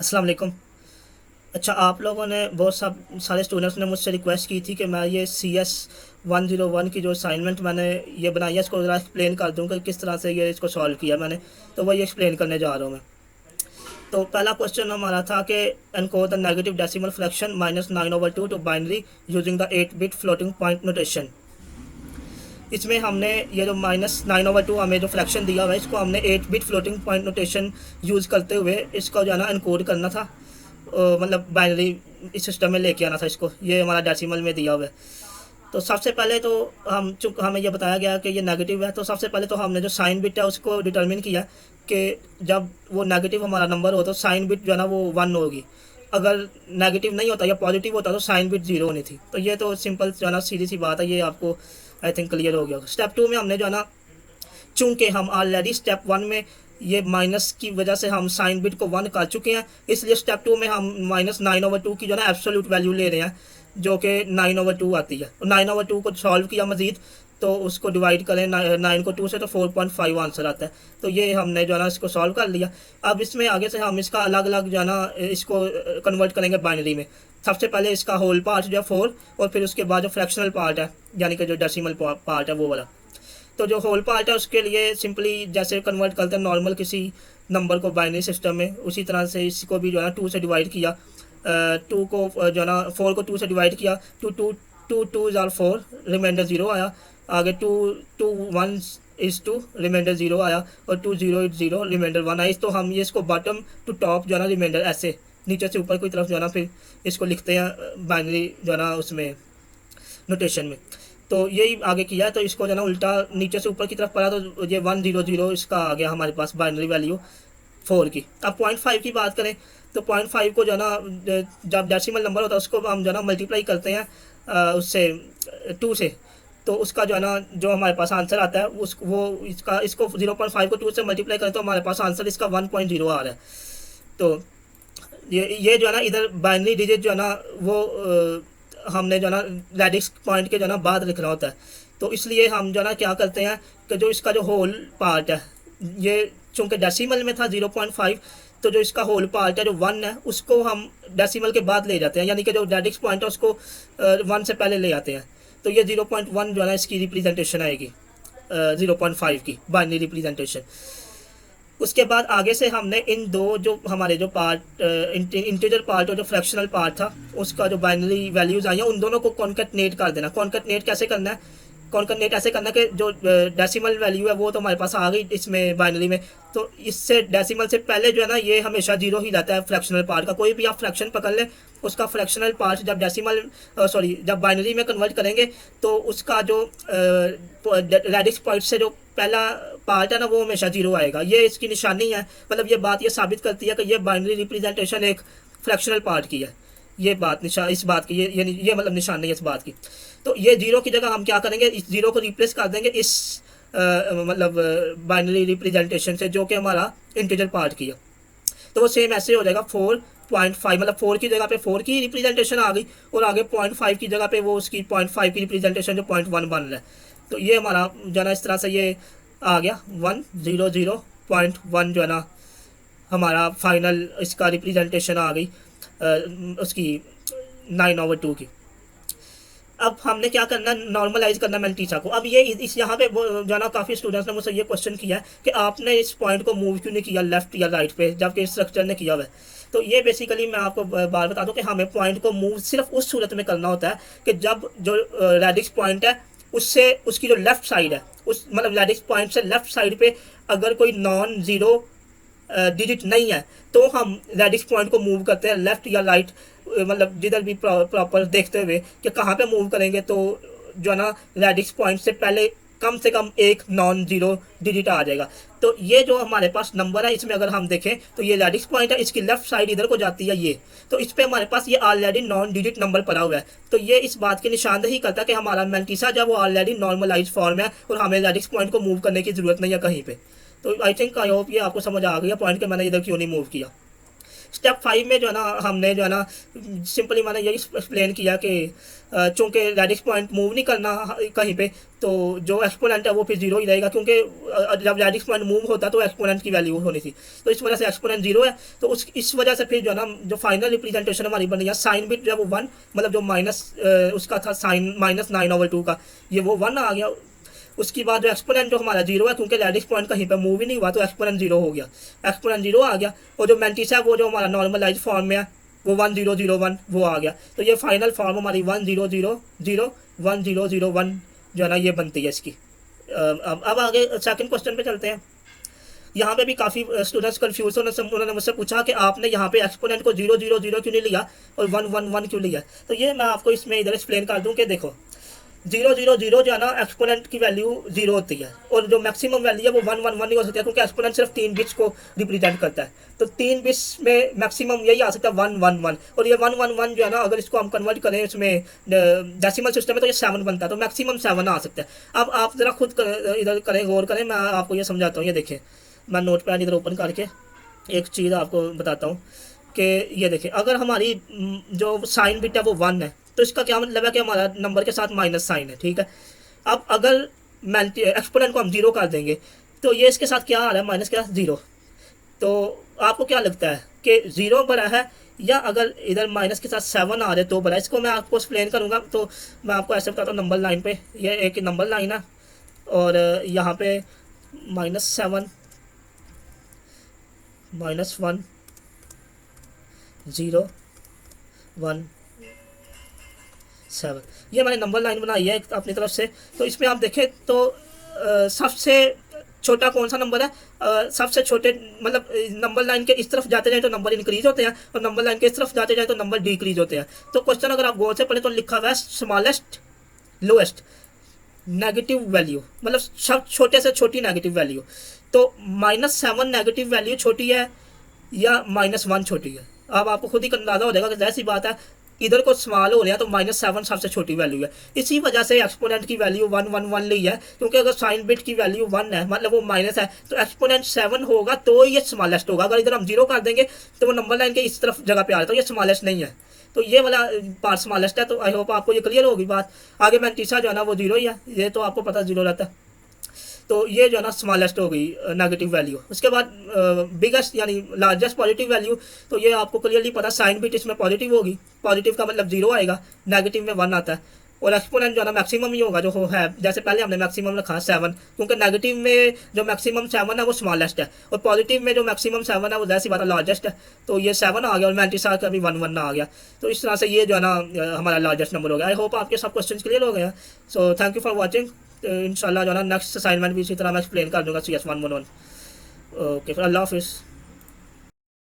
अस्सलाम वालेकुम। अच्छा, आप लोगों ने बहुत सारे स्टूडेंट्स ने मुझसे रिक्वेस्ट की थी कि मैं ये CS 101 की जो असाइनमेंट मैंने ये बनाई है इसको ज़रा एक्सप्लेन कर दूँ कि किस तरह से ये इसको सॉल्व किया मैंने। तो वही एक्सप्लेन करने जा रहा हूँ मैं। तो पहला क्वेश्चन हमारा था कि encode the negative decimal fraction -9/2 to binary using the 8 bit floating point notation. इसमें हमने ये जो -9/2 हमें जो फ्रैक्शन दिया हुआ है इसको हमने 8 bit floating point notation use करते हुए इसको जो है ना एनकोड करना था। मतलब बाइनरी इस सिस्टम में लेके आना था इसको। ये हमारा डेसिमल में दिया हुआ है। तो सबसे पहले तो हम चूँकि हमें ये बताया गया कि ये नेगेटिव है, तो सबसे पहले तो हमने जो साइन बिट है उसको डिटर्मिन किया कि जब वो नेगेटिव हमारा नंबर हो तो साइन बिट जो है ना वो 1 होगी। अगर नेगेटिव नहीं होता या पॉजिटिव होता तो साइन बिट 0 होनी थी। तो ये तो सिंपल जो है ना सीधी सी बात है, ये आपको आई थिंक क्लियर हो गया। स्टेप 2 में हमने जो है ना, चूँकि हम ऑलरेडी स्टेप 1 में ये माइनस की वजह से हम साइन बिट को 1 कर चुके हैं, इसलिए स्टेप 2 में हम -9/2 की जो है ना एब्सोल्यूट वैल्यू ले रहे हैं, जो कि 9/2 आती है। और 9/2 को सॉल्व किया मज़ीद, तो उसको डिवाइड करें 9 को 2 से तो 4.5 आंसर आता है। तो ये हमने जो है ना इसको सॉल्व कर लिया। अब इसमें आगे से हम इसका अलग अलग जो है ना इसको कन्वर्ट करेंगे बाइनरी में। सबसे पहले इसका होल पार्ट जो है 4, और फिर उसके बाद जो फ्रैक्शनल पार्ट है यानी कि जो डेसिमल पार्ट है वो वाला। तो जो होल पार्ट है उसके लिए सिंपली जैसे कन्वर्ट करते हैं नॉर्मल किसी नंबर को बाइनरी सिस्टम में, उसी तरह से इसको भी जो है ना 2 से डिवाइड किया। 2 को जो है ना 4 को 2 से डिवाइड किया, टू टू टू टू ज़ार 4, रिमाइंडर 0 आया। आगे 2 2 1 इज़ 2, रिमाइंडर 0 आया। और 2 0 इज 0, रिमाइंडर 1 आया। तो हम ये इसको बॉटम टू टॉप जो है ना रिमाइंडर ऐसे नीचे से ऊपर की तरफ जो है ना फिर इसको लिखते हैं बाइनरी जो है ना उसमें नोटेशन में। तो यही आगे किया, तो इसको जो है ना उल्टा नीचे से ऊपर की तरफ पड़ा, तो ये 100 इसका आ गया हमारे पास बाइनरी वैल्यू 4 की। अब 0.5 की बात करें तो 0.5 को जो है ना जब डेसिमल नंबर होता है उसको हम जो है ना मल्टीप्लाई करते हैं उससे 2 से। तो उसका जो है ना जो हमारे पास आंसर आता है उस वो इसको 0.5 को 2 से मल्टीप्लाई करें तो हमारे पास आंसर इसका 1.0 आ रहा है। तो ये जो है ना इधर बाइनरी डिजिट जो है ना वो हमने जो है ना रेडिक्स पॉइंट के जो है ना बाद लिखना होता है। तो इसलिए हम जो है ना क्या करते हैं कि जो इसका जो होल पार्ट है, ये चूँकि डेसिमल में था 0.5, तो जो इसका होल पार्ट है जो 1 है उसको हम डेसिमल के बाद ले जाते हैं, यानी कि जो रेडिक्स पॉइंट है उसको 1 से पहले ले आते हैं। तो ये 0.1 जो है ना इसकी रिप्रेजेंटेशन आएगी 0.5 की बाइनरी रिप्रेजेंटेशन। उसके बाद आगे से हमने इन दो जो हमारे जो पार्ट इंटीजर पार्ट और जो फ्रैक्शनल पार्ट था उसका जो बाइनरी वैल्यूज़ आई हैं उन दोनों को कॉन्केटनेट कर देना। कॉन्केटनेट कैसे करना है? कॉन्केटनेट ऐसे करना कि जो डेसिमल वैल्यू है वो तो हमारे पास आ गई इसमें बाइनरी में, तो इससे डेसिमल से पहले जो है ना ये हमेशा 0 ही रहता है फ्रैक्शनल पार्ट का। कोई भी आप फ्रैक्शन पकड़ लें, उसका फ्रैक्शनल पार्ट जब डेसिमल सॉरी जब बाइनरी में कन्वर्ट करेंगे तो उसका जो रेडिक्स पॉइंट से जो पहला पार्ट है ना वो हमेशा 0 आएगा। ये इसकी निशानी है, मतलब ये बात ये साबित करती है कि ये बाइनरी रिप्रेजेंटेशन एक फ्रैक्शनल पार्ट की है। ये बात इस बात की ये मतलब निशानी है इस बात की। तो ये 0 की जगह हम क्या करेंगे, इस 0 को रिप्लेस कर देंगे इस मतलब बाइनरी रिप्रेजेंटेशन से जो कि हमारा इंटीजर पार्ट की है। तो वो सेम ऐसे हो जाएगा 4.5, मतलब 4 की जगह पे 4 की रिप्रेजेंटेशन आ गई, और आगे 0.5 की जगह पे वो उसकी 0.5 की रिप्रेजेंटेशन जो 0.1 बन रहा है। तो ये हमारा जो है ना इस तरह से ये आ गया 100.1 जो है ना हमारा फाइनल इसका रिप्रेजेंटेशन आ गई उसकी 9/2 की। अब हमने क्या करना, नॉर्मलाइज करना मैंटीसा को। अब ये इस यहाँ पे जो है ना काफ़ी स्टूडेंट्स ने मुझसे ये क्वेश्चन किया है कि आपने इस पॉइंट को मूव क्यों नहीं किया लेफ्ट या राइट पे जबकि स्ट्रक्चर ने किया हुआ है। तो ये बेसिकली मैं आपको बार बता दूं कि हमें पॉइंट को मूव सिर्फ उस सूरत में करना होता है कि जब जो रेडिक्स पॉइंट है उससे उसकी जो लेफ्ट साइड है उस मतलब रेडिक्स पॉइंट से लेफ्ट साइड पे अगर कोई नॉन ज़ीरो डिजिट नहीं है तो हम रेडिक्स पॉइंट को मूव करते हैं लेफ्ट या राइट, मतलब जिधर भी प्रॉपर देखते हुए कि कहाँ पे मूव करेंगे तो जो है ना रेडिक्स पॉइंट से कम एक नॉन ज़ीरो डिजिट आ जाएगा। तो ये जो हमारे पास नंबर है इसमें अगर हम देखें तो ये रेडिक्स पॉइंट है, इसकी लेफ्ट साइड इधर को जाती है ये, तो इस पर हमारे पास ये ऑलरेडी नॉन डिजिट नंबर पड़ा हुआ है। तो ये इस बात की निशानदही करता है कि हमारा मैंटीसा जब वो ऑलरेडी नॉर्मलाइज फॉर्म है और हमें रेडिक्स पॉइंट को मूव करने की ज़रूरत नहीं है कहीं पर। तो आई थिंक आई होप ये आपको समझ आ गया पॉइंट कि मैंने इधर क्यों नहीं मूव किया। स्टेप 5 में जो है ना हमने जो है ना सिंपली मैंने यही एक्सप्लेन किया कि चूँकि रेडिक्स पॉइंट मूव नहीं करना कहीं पे, तो जो एक्सपोनेंट है वो फिर जीरो ही रहेगा, क्योंकि जब रेडिक्स पॉइंट मूव होता तो एक्सपोनेंट की वैल्यू होनी थी, तो इस वजह से एक्सपोनेंट जीरो है। तो उस इस वजह से फिर जो है ना जो फाइनल रिप्रेजेंटेशन हमारी बनी है साइन बिट जो है वो 1, मतलब जो माइनस उसका था साइन -9/2 का, ये वो 1 आ गया। उसके बाद जो एक्सपोनेंट जो हमारा जीरो है, क्योंकि रेडिक्स पॉइंट कहीं पे मूव ही नहीं हुआ तो एक्सपोनेंट जीरो हो गया, एक्सपोनेंट जीरो आ गया। और जो मैंटिस है वो जो हमारा नॉर्मलाइज फॉर्म में है वो 1001 वो आ गया। तो ये फाइनल फॉर्म हमारी 1000 1001 जो है ना ये बनती है इसकी। अब आगे सेकंड क्वेश्चन पे चलते हैं। यहाँ पे भी काफ़ी स्टूडेंट्स कन्फ्यूज हो, उन्होंने मुझसे पूछा कि आपने यहाँ पे एक्सपोनेंट को 000 क्यों नहीं लिया और 111 क्यों लिया। तो ये मैं आपको इसमें इधर एक्सप्लेन कर दूँ कि देखो 000 जो है ना एक्सपोनेंट की वैल्यू जीरो होती है, और जो मैक्सिमम वैल्यू है वो 111 नहीं हो सकती है, क्योंकि एक्सपोनेंट सिर्फ 3 बिट्स को रिप्रेजेंट करता है। तो 3 बिट्स में मैक्सिमम यही आ सकता है 111, और ये 111 जो है ना अगर इसको हम कन्वर्ट करें इसमें डेसिमल सिस्टम में तो ये 7 बनता है, तो मैक्सिमम 7 आ सकता है। अब आप ज़रा खुद इधर करें, गौर करें, मैं आपको ये समझाता हूँ। ये देखें, मैं नोट पैड इधर ओपन करके एक चीज़ आपको बताता हूँ कि ये देखें, अगर हमारी जो साइन बिट है वो 1 है तो इसका क्या मतलब है कि हमारा नंबर के साथ माइनस साइन है, ठीक है। अब अगर एक्सपोनेंट को हम जीरो कर देंगे तो ये इसके साथ क्या आ रहा है, माइनस के साथ जीरो। तो आपको क्या लगता है कि जीरो बड़ा है, या अगर इधर माइनस के साथ 7 आ रहे तो बड़ा है? इसको मैं आपको एक्सप्लेन करूँगा। तो मैं आपको ऐसे बताता हूँ, नंबर लाइन पे ये एक नंबर लाइन है और यहाँ पे -7 -1 0 1 7, ये मैंने नंबर लाइन बनाई है अपनी तरफ से। तो इसमें आप देखें तो सबसे छोटा कौन सा नंबर है, सबसे छोटे मतलब नंबर लाइन के इस तरफ जाते जाए तो नंबर इंक्रीज होते हैं, और नंबर लाइन के इस तरफ जाते जाए तो नंबर डिक्रीज होते हैं। तो क्वेश्चन अगर आप गौर से पढ़े तो लिखा हुआ है स्मॉलेस्ट लोएस्ट नेगेटिव वैल्यू, मतलब सब छोटे से छोटी नेगेटिव वैल्यू। तो -7 नेगेटिव वैल्यू छोटी है या -1 छोटी है? अब आपको खुद ही अंदाजा हो जाएगा कि जैसी बात है इधर को स्मॉल हो रहा है तो -7 सबसे छोटी वैल्यू है। इसी वजह से एक्सपोनेंट की वैल्यू 111 ली है, क्योंकि अगर साइन बिट की वैल्यू 1 है मतलब वो माइनस है, तो एक्सपोनेंट 7 होगा तो ये स्मॉलेस्ट होगा। अगर इधर हम जीरो कर देंगे तो वो नंबर लाइन के इस तरफ जगह पे आ रहा है, तो ये स्मॉलेस्ट नहीं है, तो ये वाला पार्ट स्मॉलेस्ट है। तो आई होप आपको ये क्लियर होगी बात। आगे मैंटिसा जो है ना वो जीरो ही है, ये तो आपको पता जीरो रहता है। तो ये जो है ना स्मॉलेस्ट हो गई नेगेटिव वैल्यू। उसके बाद बिगेस्ट यानी लार्जेस्ट पॉजिटिव वैल्यू, तो ये आपको क्लियरली पता साइन बिट इसमें पॉजिटिव होगी, पॉजिटिव का मतलब जीरो आएगा, नेगेटिव में 1 आता है। और एक्सपोनेंट जो है ना मैक्सिमम ही होगा जो है, जैसे पहले हमने मैक्सिमम रखा 7, क्योंकि नेगेटिव में जो मैक्सिमम 7 है वो स्मॉलेस्ट है, और पॉजिटिव में जो मैक्सिमम 7 है वो जैसी बात है लार्जेस्ट है। तो ये 7 आ गया और मैंटिसा का भी 1 आ गया। तो इस तरह से ये जो है ना हमारा लार्जेस्ट नंबर हो गया। आई होप आपके सब क्वेश्चन क्लियर हो गए हैं। So thank you for watching. इंशाल्लाह जो है ना नेक्स्ट असाइनमेंट भी इसी तरह मैं एक्सप्लेन कर दूंगा CS111। ओके, फिर अल्लाह हाफिज़।